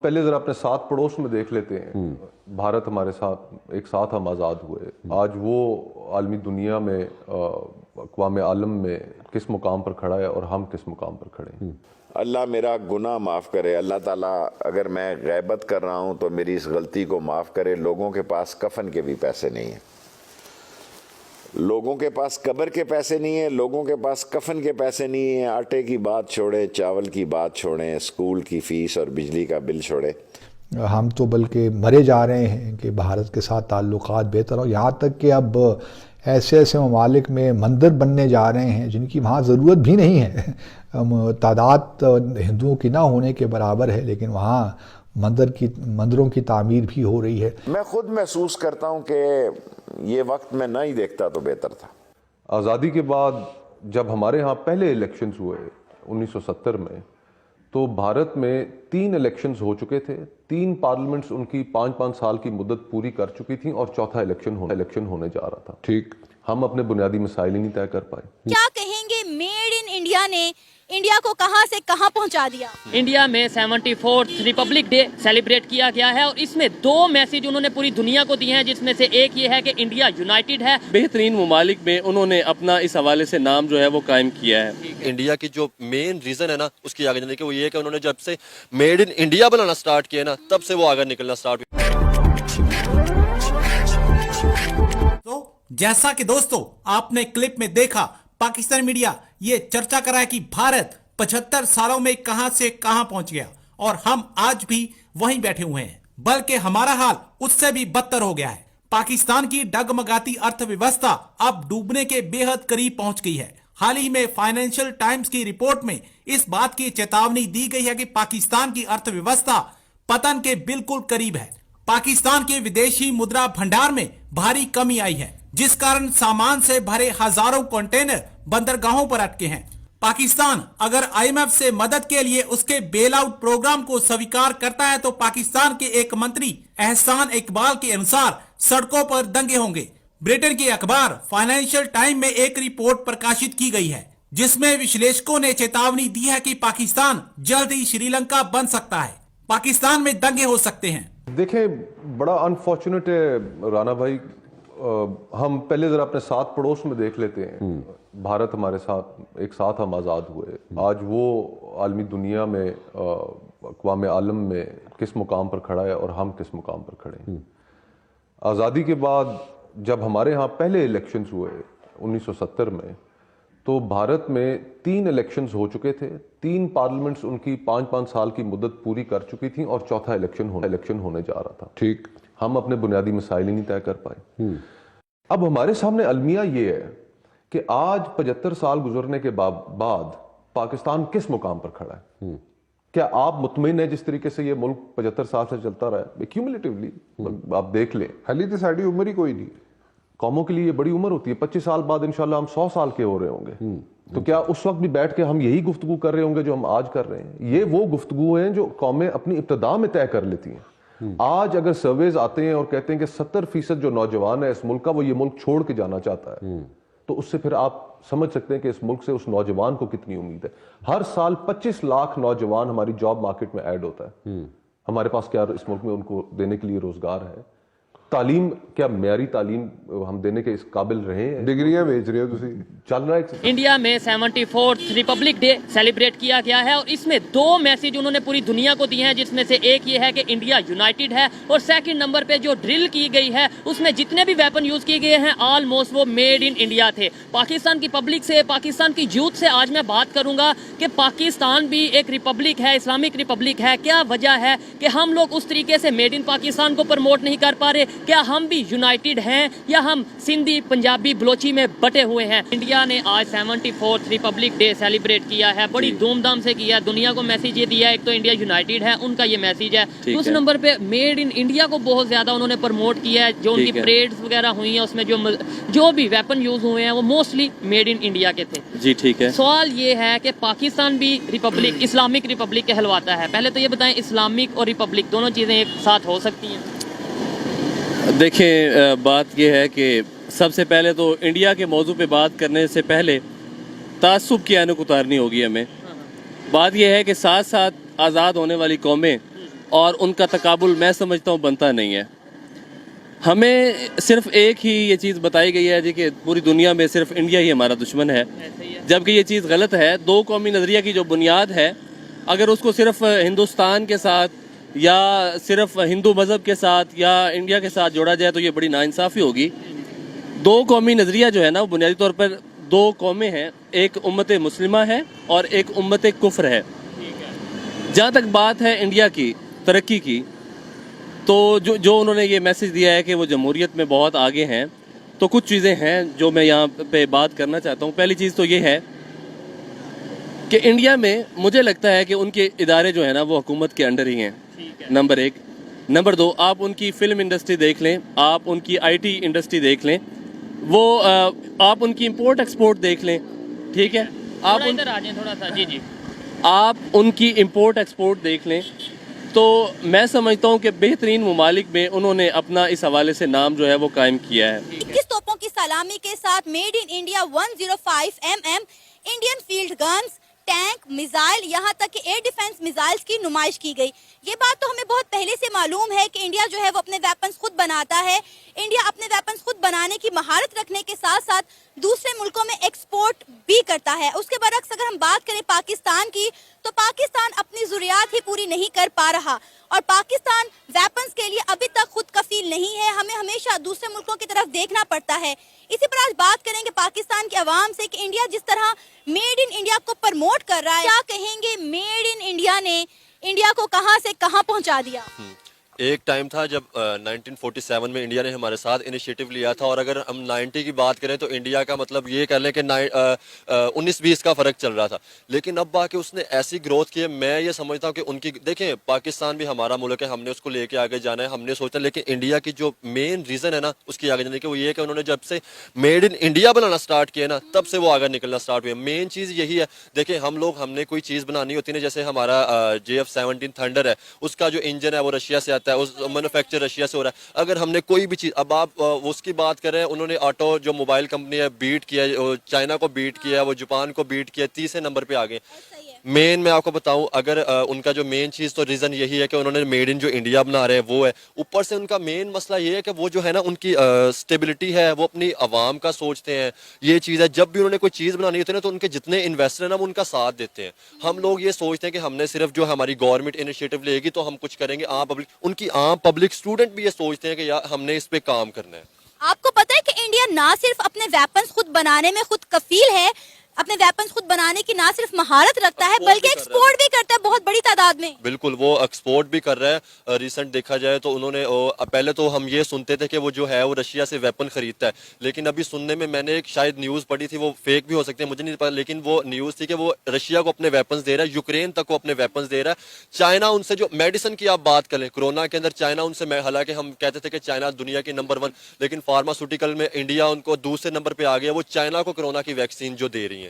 پہلے ذرا اپنے ساتھ پڑوس میں دیکھ لیتے ہیں. بھارت ہمارے ساتھ ایک ساتھ ہم آزاد ہوئے. آج وہ عالمی دنیا میں اقوام عالم میں کس مقام پر کھڑا ہے اور ہم کس مقام پر کھڑے ہیں. اللہ میرا گناہ معاف کرے. اللہ تعالیٰ اگر میں غیبت کر رہا ہوں تو میری اس غلطی کو معاف کرے. لوگوں کے پاس کفن کے بھی پیسے نہیں ہیں, لوگوں کے پاس قبر کے پیسے نہیں ہیں, لوگوں کے پاس کفن کے پیسے نہیں ہیں. آٹے کی بات چھوڑیں, چاول کی بات چھوڑیں, اسکول کی فیس اور بجلی کا بل چھوڑیں. ہم تو بلکہ مرے جا رہے ہیں کہ بھارت کے ساتھ تعلقات بہتر ہو. یہاں تک کہ اب ایسے ایسے ممالک میں مندر بننے جا رہے ہیں جن کی وہاں ضرورت بھی نہیں ہے. تعداد ہندوؤں کی نہ ہونے کے برابر ہے, لیکن وہاں مندروں کی تعمیر بھی ہو رہی ہے. میں خود محسوس کرتا ہوں کہ یہ وقت میں نہ ہی دیکھتا تو بہتر تھا. آزادی کے بعد جب ہمارے ہاں پہلے الیکشنز ہوئے 1970 میں, تو بھارت میں 3 الیکشنز ہو چکے تھے. 3 پارلیمنٹس ان کی 5-5 سال کی مدت پوری کر چکی تھیں اور چوتھا الیکشن ہونے جا رہا تھا. ٹھیک, ہم اپنے بنیادی مسائل ہی نہیں طے کر پائے. کیا کہیں گے میڈ ان انڈیا نے انڈیا کو کہاں سے کہاں پہنچا دیا؟ انڈیا میں 74th ریپبلک ڈے سیلیبریٹ کیا گیا ہے اور اس میں 2 میسیج انہوں نے پوری دنیا کو دیے ہیں, جس میں سے ایک یہ ہے کہ انڈیا یونائٹڈ ہے. بہترین ممالک میں انہوں نے اپنا اس حوالے سے نام جو ہے وہ قائم کیا ہے. انڈیا کی جو مین ریزن ہے نا اس کی آگے جانے کے وہ یہ ہے کہ انہوں نے جب سے made in India banana start کیا نا تب سے وہ آگے نکلنا سٹارٹ کیا. تو جیسا کہ دوستو آپ نے کلپ میں دیکھا, پاکستان میڈیا یہ چرچا کرا ہے کہ بھارت 75 سالوں میں کہاں سے کہاں پہنچ گیا اور ہم آج بھی وہیں بیٹھے ہوئے ہیں, بلکہ ہمارا حال اس سے بھی بدتر ہو گیا ہے. پاکستان کی ڈگمگاتی ارتھ ویوستھا اب ڈوبنے کے بے حد قریب پہنچ گئی ہے. حال ہی میں فائنینشل ٹائمز کی رپورٹ میں اس بات کی چیتاونی دی گئی ہے کہ پاکستان کی ارتھ ویوستھا پتن کے بالکل قریب ہے. پاکستان کے ودیشی مدرا بھنڈار میں بھاری کمی آئی ہے, جس کارن سامان سے بھرے ہزاروں کنٹینر بندرگاہوں پر اٹکے ہیں. پاکستان اگر IMF سے مدد کے لیے اس کے بیل آؤٹ پروگرام کو سویکار کرتا ہے تو پاکستان کے ایک منتری احسان اقبال کے انصار سڑکوں پر دنگے ہوں گے. برٹن کے اخبار فائنینشل ٹائم میں ایک رپورٹ پرکاشت کی گئی ہے جس میں وشلیشکوں نے چیتاونی دی ہے کہ پاکستان جلد ہی شری لنکا بن سکتا ہے, پاکستان میں دنگے ہو سکتے ہیں. دیکھیں بڑا انفارچونیٹ ہے رانا بھائی, ہم پہلے ذرا اپنے ساتھ پڑوس میں دیکھ لیتے ہیں. بھارت ہمارے ساتھ ایک ساتھ ہم آزاد ہوئے. آج وہ عالمی دنیا میں اقوام عالم میں کس مقام پر کھڑا ہے اور ہم کس مقام پر کھڑے ہیں. آزادی کے بعد جب ہمارے ہاں پہلے الیکشنز ہوئے 1970 میں, تو بھارت میں 3 الیکشنز ہو چکے تھے. 3 پارلیمنٹس ان کی 5-5 سال کی مدت پوری کر چکی تھیں اور چوتھا الیکشن ہونے جا رہا تھا. ٹھیک, ہم اپنے بنیادی مسائل ہی نہیں طے کر پائے. اب ہمارے سامنے المیہ یہ ہے کہ آج 75 سال گزرنے کے بعد پاکستان کس مقام پر کھڑا ہے. کیا آپ مطمئن ہیں جس طریقے سے یہ ملک 75 سال سے چلتا رہا ہے کیومولیٹیولی؟ آپ دیکھ لیں, حالی تو ساڑھی عمر ہی کوئی نہیں. قوموں کے لیے یہ بڑی عمر ہوتی ہے. 25 سال بعد انشاءاللہ ہم 100 سال کے ہو رہے ہوں گے. تو کیا اس وقت بھی بیٹھ کے ہم یہی گفتگو کر رہے ہوں گے جو ہم آج کر رہے ہیں؟ یہ وہ گفتگو ہیں جو قومیں اپنی ابتدا میں طے کر لیتی ہیں. آج اگر سرویز آتے ہیں اور کہتے ہیں کہ 70% جو نوجوان ہے اس ملک کا وہ یہ ملک چھوڑ کے جانا چاہتا ہے, تو اس سے پھر آپ سمجھ سکتے ہیں کہ اس ملک سے اس نوجوان کو کتنی امید ہے. ہر سال 25 لاکھ نوجوان ہماری جاب مارکیٹ میں ایڈ ہوتا ہے. ہمارے پاس کیا اس ملک میں ان کو دینے کے لیے روزگار ہے؟ تعلیم, کیا معیاری تعلیم ہم دینے کے اس قابل رہے ہیں؟ ڈگریاں بیچ رہے ہو تسی, چل رہا ہے. انڈیا میں 74th ریپبلک ڈے سیلیبریٹ کیا گیا ہے اور اس میں 2 میسیج انہوں نے پوری دنیا کو دیے ہیں, جس میں سے ایک یہ ہے کہ انڈیا یونائٹڈ ہے اور سیکنڈ نمبر پہ جو ڈرل کی گئی ہے اس میں جتنے بھی ویپن یوز کیے گئے ہیں آلموسٹ وہ میڈ ان انڈیا تھے. پاکستان کی پبلک سے, پاکستان کی یوتھ سے آج میں بات کروں گا کہ پاکستان بھی ایک ریپبلک ہے, اسلامک ریپبلک ہے. کیا وجہ ہے کہ ہم لوگ اس طریقے سے میڈ ان پاکستان کو پروموٹ نہیں کر پا رہے؟ کیا ہم بھی یونائٹڈ ہیں یا ہم سندھی, پنجابی, بلوچی میں بٹے ہوئے ہیں؟ انڈیا نے آج 74th ریپبلک ڈے سیلیبریٹ کیا ہے, بڑی دھوم دھام سے کیا. دنیا کو میسیج یہ دیا ہے, ایک تو انڈیا یونائٹڈ ہے, ان کا یہ میسیج ہے. دوسرے نمبر پہ میڈ ان انڈیا کو بہت زیادہ انہوں نے پروموٹ کیا ہے. جو ان کی پریڈز وغیرہ ہوئی ہیں اس میں جو بھی ویپن یوز ہوئے ہیں وہ موسٹلی میڈ ان انڈیا کے تھے. جی ٹھیک ہے. سوال یہ ہے کہ پاکستان بھی ریپبلک, اسلامک ریپبلک کہلواتا ہے. پہلے تو یہ بتائیں اسلامک اور ریپبلک دونوں چیزیں ایک ساتھ ہو سکتی ہیں؟ دیکھیں بات یہ ہے کہ سب سے پہلے تو انڈیا کے موضوع پہ بات کرنے سے پہلے تعصب کی اینک اتارنی ہوگی ہمیں. بات یہ ہے کہ ساتھ ساتھ آزاد ہونے والی قومیں اور ان کا تقابل میں سمجھتا ہوں بنتا نہیں ہے. ہمیں صرف ایک ہی یہ چیز بتائی گئی ہے جی کہ پوری دنیا میں صرف انڈیا ہی ہمارا دشمن ہے، جبکہ یہ چیز غلط ہے. دو قومی نظریہ کی جو بنیاد ہے، اگر اس کو صرف ہندوستان کے ساتھ یا صرف ہندو مذہب کے ساتھ یا انڈیا کے ساتھ جوڑا جائے تو یہ بڑی ناانصافی ہوگی. دو قومی نظریہ جو ہے نا، وہ بنیادی طور پر دو قومیں ہیں، ایک امت مسلمہ ہے اور ایک امت کفر ہے. جہاں تک بات ہے انڈیا کی ترقی کی، تو جو انہوں نے یہ میسج دیا ہے کہ وہ جمہوریت میں بہت آگے ہیں، تو کچھ چیزیں ہیں جو میں یہاں پہ بات کرنا چاہتا ہوں. پہلی چیز تو یہ ہے کہ انڈیا میں مجھے لگتا ہے کہ ان کے ادارے جو ہیں نا وہ حکومت کے انڈر ہی ہیں، نمبر ایک. نمبر دو، آپ ان کی فلم انڈسٹری دیکھ لیں، آپ ان کی آئی ٹی انڈسٹری دیکھ لیں، وہ آپ ان کی امپورٹ ایکسپورٹ دیکھ لیں، ٹھیک ہے، آپ ادھر آ جائیں تھوڑا سا. جی آپ ان کی امپورٹ ایکسپورٹ دیکھ لیں، تو میں سمجھتا ہوں کہ بہترین ممالک میں انہوں نے اپنا اس حوالے سے نام جو ہے وہ قائم کیا ہے. 21 توپوں کی سلامی کے ساتھ made in India 105 mm Indian field guns, tank, missile, یہاں تک کہ ایئر ڈیفنس میزائلز کی نمائش کی گئی. یہ بات تو ہمیں بہت پہلے سے معلوم ہے کہ انڈیا جو ہے وہ اپنے ویپنز خود بناتا ہے. انڈیا اپنے ویپنز خود بنانے کی مہارت رکھنے کے ساتھ ساتھ دوسرے ملکوں میں ایکسپورٹ بھی کرتا ہے. اس کے برعکس اگر ہم بات کریں پاکستان کی، تو پاکستان اپنی ضروریات ہی پوری نہیں کر پا رہا، اور پاکستان ویپنز کے لیے ابھی تک خود کفیل نہیں ہے. ہمیں ہمیشہ دوسرے ملکوں کی طرف دیکھنا پڑتا ہے. اسی پر آج بات کریں گے پاکستان کے عوام سے کہ انڈیا جس طرح میڈ ان انڈیا کو پروموٹ کر رہا ہے، کیا کہیں گے میڈ ان انڈیا نے انڈیا کو کہاں سے کہاں پہنچا دیا؟ ایک ٹائم تھا جب 1947 میں انڈیا نے ہمارے ساتھ انیشیٹو لیا تھا، اور اگر ہم 90 کی بات کریں تو انڈیا کا مطلب یہ کر لیں کہ 19-20 کا فرق چل رہا تھا. لیکن اب آ کے اس نے ایسی گروتھ کی ہے، میں یہ سمجھتا ہوں کہ ان کی، دیکھیں پاکستان بھی ہمارا ملک ہے، ہم نے اس کو لے کے آگے جانا ہے، ہم نے سوچا. لیکن انڈیا کی جو مین ریزن ہے نا اس کی آگے جانے کی، وہ یہ ہے کہ انہوں نے جب سے made in India banana start کیا نا، تب سے وہ آگے نکلنا سٹارٹ ہوئے. مین چیز یہی ہے. دیکھیں ہم نے کوئی چیز بنانی ہوتی ہے، جیسے ہمارا JF-17 تھنڈر ہے، اس کا جو انجن ہے وہ رشیا سے آتا ہے، اس مینوفیکچر رشیا سے ہو رہا ہے. اگر ہم نے کوئی بھی چیز، اب آپ اس کی بات کریں، انہوں نے آٹو جو موبائل کمپنی ہے بیٹ کیا، چائنا کو بیٹ کیا، وہ جاپان کو بیٹ کیا، تیسرے نمبر پہ آگے. مین میں آپ کو بتاؤں، اگر ان کا جو مین چیز تو ریزن یہی ہے کہ انہوں نے میڈ ان جو انڈیا بنا رہے ہیں وہ ہے. اوپر سے ان کا مین مسئلہ یہ ہے کہ وہ جو ہے نا ان کی اسٹیبلٹی ہے، وہ اپنی عوام کا سوچتے ہیں. یہ چیز ہے، جب بھی انہوں نے کوئی چیز بنانی ہوتی ہے نا تو ان کے جتنے انویسٹر ہیں نا وہ ان کا ساتھ دیتے ہیں. ہم لوگ یہ سوچتے ہیں کہ ہم نے صرف جو ہماری گورنمنٹ انیشیٹو لے گی تو ہم کچھ کریں گے. عام پبلک، ان کی عام پبلک اسٹوڈنٹ بھی یہ سوچتے ہیں کہ یار ہم نے اس پہ کام کرنا ہے. آپ کو پتہ ہے کہ انڈیا نہ صرف اپنے ویپنز خود بنانے میں خود کفیل ہے، اپنے ویپنز خود بنانے کی نہ صرف مہارت رکھتا ہے بلکہ ایکسپورٹ بھی کرتا ہے بہت بڑی تعداد میں. بالکل، وہ ایکسپورٹ بھی کر رہا ہے. ریسنٹ دیکھا جائے تو انہوں نے، پہلے تو ہم یہ سنتے تھے کہ وہ جو ہے وہ رشیا سے ویپن خریدتا ہے، لیکن ابھی سننے میں نے ایک شاید نیوز پڑھی تھی، وہ فیک بھی ہو سکتے ہیں مجھے نہیں پتا، لیکن وہ نیوز تھی کہ وہ رشیا کو اپنے ویپنز دے رہا ہے، یوکرین تک کو اپنے ویپنز دے رہا ہے. چائنا ان سے جو میڈیسن کی آپ بات کریں، کورونا کے اندر چائنا ان سے، حالانکہ ہم کہتے تھے کہ چائنا دنیا کی نمبر 1، لیکن فارماسیوٹیکل میں انڈیا ان کو دوسرے نمبر پہ آ گیا. وہ چائنا کو کورونا کی ویکسین جو دے رہی ہیں.